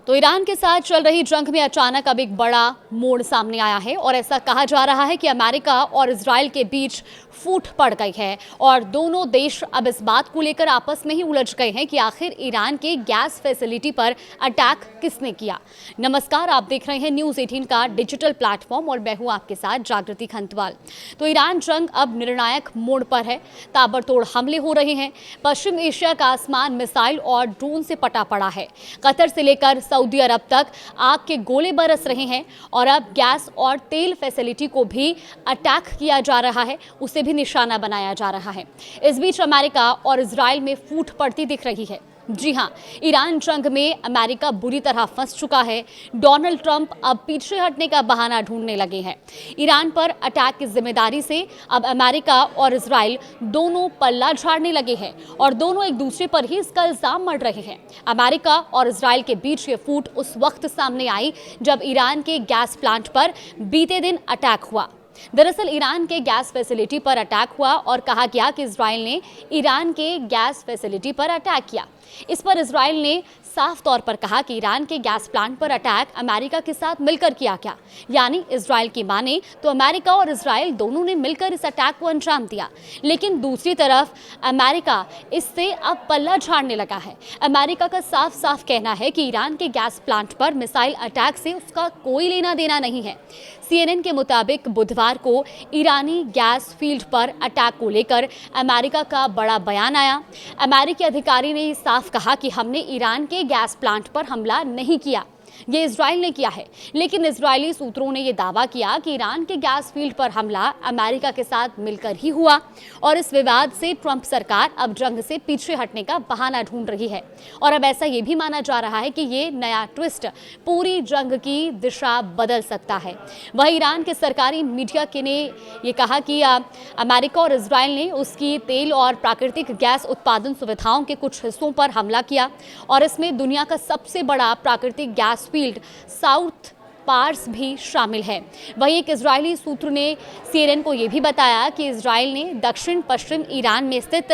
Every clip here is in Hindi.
तो ईरान के साथ चल रही जंग में अचानक अब एक बड़ा मोड़ सामने आया है और ऐसा कहा जा रहा है कि अमेरिका और इजराइल के बीच फूट पड़ गई है और दोनों देश अब इस बात को लेकर आपस में ही उलझ गए हैं कि आखिर ईरान के गैस फैसिलिटी पर अटैक किसने किया। नमस्कार, आप देख रहे हैं न्यूज़ 18 का डिजिटल प्लेटफॉर्म और मैं हूं आपके साथ जागृति खंतवाल। तो ईरान जंग अब निर्णायक मोड़ पर है। ताबड़तोड़ हमले हो रहे हैं। पश्चिम एशिया का आसमान मिसाइल और ड्रोन से पटा पड़ा है। कतर से लेकर सऊदी अरब तक आग के गोले बरस रहे हैं और अब गैस और तेल फैसिलिटी को भी अटैक किया जा रहा है, उसे भी निशाना बनाया जा रहा है। इस बीच अमेरिका और इजराइल में फूट पड़ती दिख रही है। जी हां, ईरान जंग में अमेरिका बुरी तरह फंस चुका है। डोनाल्ड ट्रंप अब पीछे हटने का बहाना ढूंढने लगे हैं। ईरान पर अटैक की जिम्मेदारी से अब अमेरिका और इजराइल दोनों पल्ला झाड़ने लगे हैं और दोनों एक दूसरे पर ही इसका इल्जाम मढ़ रहे हैं। अमेरिका और इजराइल के बीच ये फूट उस वक्त सामने आई जब ईरान के गैस प्लांट पर बीते दिन अटैक हुआ। दरअसल ईरान के गैस फैसिलिटी पर अटैक हुआ और कहा गया कि इजराइल ने ईरान के गैस फैसिलिटी पर अटैक किया। इस पर इजराइल ने साफ तौर पर कहा कि ईरान के गैस प्लांट पर अटैक अमेरिका के साथ मिलकर किया गया। यानी इजराइल की माने तो अमेरिका और इजराइल दोनों ने मिलकर इस अटैक को अंजाम दिया। लेकिन दूसरी तरफ अमेरिका इससे अब पल्ला झाड़ने लगा है। अमेरिका का साफ साफ कहना है कि ईरान के गैस प्लांट पर मिसाइल अटैक से उसका कोई लेना देना नहीं है। CNN के मुताबिक बुधवार को ईरानी गैस फील्ड पर अटैक को लेकर अमेरिका का बड़ा बयान आया। अमेरिकी अधिकारी ने साफ कहा कि हमने ईरान के गैस प्लांट पर हमला नहीं किया, ये इजराइल ने किया है। लेकिन इजरायली सूत्रों ने यह दावा किया कि ईरान के गैस फील्ड पर हमला अमेरिका के साथ मिलकर ही हुआ और इस विवाद से ट्रंप सरकार अब जंग से पीछे हटने का बहाना ढूंढ रही है। और अब ऐसा ये भी माना जा रहा है कि ये नया ट्विस्ट पूरी जंग की दिशा बदल सकता है। वह ईरान के सरकारी मीडिया के ने ये कहा कि अमेरिका और इजराइल ने उसकी तेल और प्राकृतिक गैस उत्पादन सुविधाओं के कुछ हिस्सों पर हमला किया और इसमें दुनिया का सबसे बड़ा प्राकृतिक गैस फील्ड साउथ पार्स भी शामिल है। वहीं एक इजरायली सूत्र ने CNN को यह भी बताया कि इजराइल ने दक्षिण पश्चिम ईरान में स्थित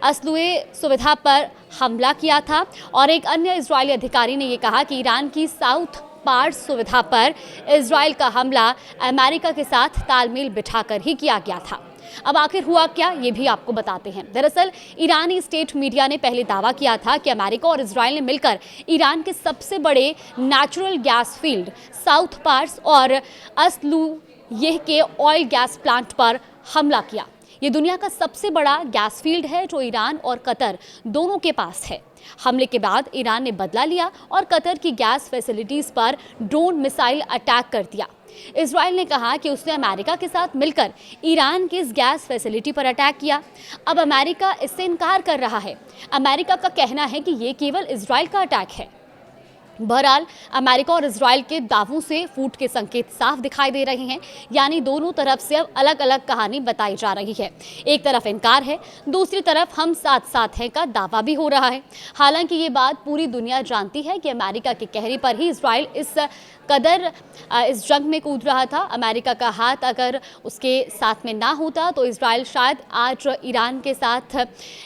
असलुए सुविधा पर हमला किया था और एक अन्य इजरायली अधिकारी ने यह कहा कि ईरान की साउथ पार्स सुविधा पर इजराइल का हमला अमेरिका के साथ तालमेल बिठाकर ही किया गया था। अब आखिर हुआ क्या, ये भी आपको बताते हैं। दरअसल ईरानी स्टेट मीडिया ने पहले दावा किया था कि अमेरिका और इजराइल ने मिलकर ईरान के सबसे बड़े natural gas field South Pars और असलुयह के ऑयल गैस प्लांट पर हमला किया। ये दुनिया का सबसे बड़ा गैस फील्ड है जो ईरान और कतर दोनों के पास है। हमले के बाद ईरान ने बदला लिया और कतर की गैस फैसिलिटीज पर ड्रोन मिसाइल अटैक कर दिया। इजराइल ने कहा कि उसने अमेरिका के साथ मिलकर ईरान की इस गैस फैसिलिटी पर अटैक किया। अब अमेरिका इससे इनकार कर रहा है। अमेरिका का कहना है कि ये केवल इजराइल का अटैक है। बहरहाल अमेरिका और इजराइल के दावों से फूट के संकेत साफ दिखाई दे रहे हैं। यानी दोनों तरफ से अब अलग अलग कहानी बताई जा रही है। एक तरफ इनकार है, दूसरी तरफ हम साथ साथ हैं का दावा भी हो रहा है। हालांकि ये बात पूरी दुनिया जानती है कि अमेरिका के कहने पर ही इजराइल इस कदर इस जंग में कूद रहा था। अमेरिका का हाथ अगर उसके साथ में ना होता तो इजराइल शायद आज ईरान के साथ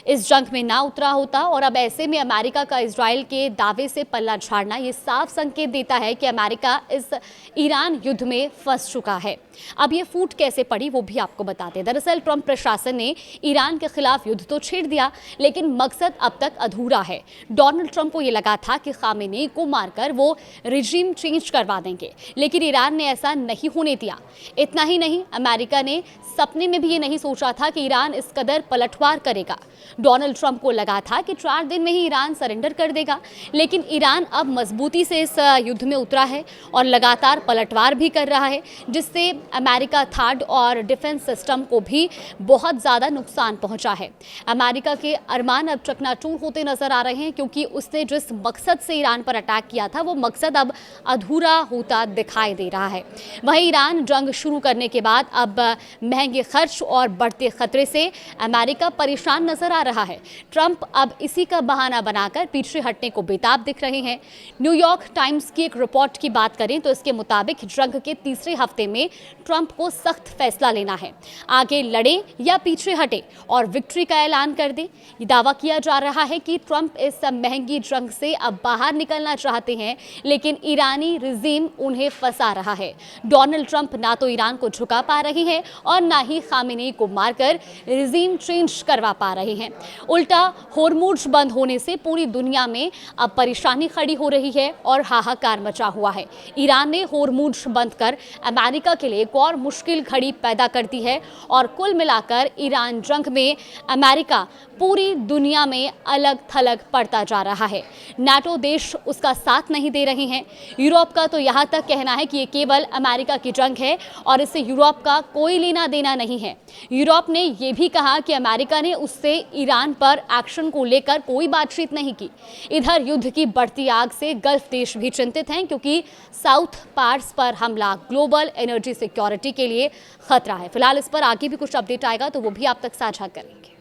इस जंग में ना उतरा होता। और अब ऐसे में अमेरिका का इजराइल के दावे से पल्ला झाड़ना ये साफ संकेत देता है कि अमेरिका इस ईरान युद्ध में फंस चुका है। अब ये फूट कैसे पड़ी वो भी आपको बताते हैं। दरअसल ट्रंप प्रशासन ने ईरान के खिलाफ युद्ध तो छेड़ दिया, लेकिन मकसद अब तक अधूरा है। डोनाल्ड ट्रंप को ये लगा था कि खामेनी को मारकर वो रिजीम चेंज करवा देंगे, लेकिन ईरान ने ऐसा नहीं होने दिया। इतना ही नहीं, अमेरिका ने सपने में भी ये नहीं सोचा था कि ईरान इस कदर पलटवार करेगा। डोनाल्ड ट्रंप को लगा था कि 4 दिन में ही ईरान सरेंडर कर देगा, लेकिन ईरान अब मजबूती से इस युद्ध में उतरा है और लगातार पलटवार भी कर रहा है, जिससे अमेरिका थर्ड और डिफेंस सिस्टम को भी बहुत ज़्यादा नुकसान पहुंचा है। अमेरिका के अरमान अब चकनाचूर होते नजर आ रहे हैं, क्योंकि उसने जिस मकसद से ईरान पर अटैक किया था वो मकसद अब अधूरा होता दिखाई दे रहा है। वहीं ईरान जंग शुरू करने के बाद अब महंगे खर्च और बढ़ते खतरे से अमेरिका परेशान नजर आ रहा है। ट्रंप अब इसी का बहाना बनाकर पीछे हटने को बेताब दिख रहे हैं। न्यूयॉर्क टाइम्स की एक रिपोर्ट की बात करें तो इसके मुताबिक जंग के तीसरे हफ्ते में ट्रंप को सख्त फैसला लेना है, आगे लड़े या पीछे हटे और विक्ट्री का ऐलान कर दे। ये दावा किया जा रहा है कि ट्रंप इस महंगी जंग से अब बाहर निकलना चाहते हैं, लेकिन ईरानी रिजीम उन्हें फंसा रहा है। डोनाल्ड ट्रंप ना तो ईरान को झुका पा रहे हैं और ना ही खामेनेई को मारकर रिजीम चेंज करवा पा रहे हैं। उल्टा होर्मुज बंद होने से पूरी दुनिया में अब परेशानी खड़ी हो रही है और हाहाकार मचा हुआ है। ईरान ने होर्मुज बंद कर अमेरिका के लिए एक और मुश्किल घड़ी पैदा कर दी है और कुल मिलाकर ईरान जंग में अमेरिका पूरी दुनिया में अलग थलग पड़ता जा रहा है। नाटो देश उसका साथ नहीं दे रहे हैं। यूरोप का तो यहाँ तक कहना है कि ये केवल अमेरिका की जंग है और इससे यूरोप का कोई लेना देना नहीं है। यूरोप ने यह भी कहा कि अमेरिका ने उससे ईरान पर एक्शन को लेकर कोई बातचीत नहीं की। इधर युद्ध की बढ़ती आग से गल्फ देश भी चिंतित हैं, क्योंकि साउथ पार्स पर हमला ग्लोबल एनर्जी सिक्योरिटी के लिए खतरा है। फिलहाल इस पर आगे भी कुछ अपडेट आएगा तो वो भी आप तक साझा करेंगे।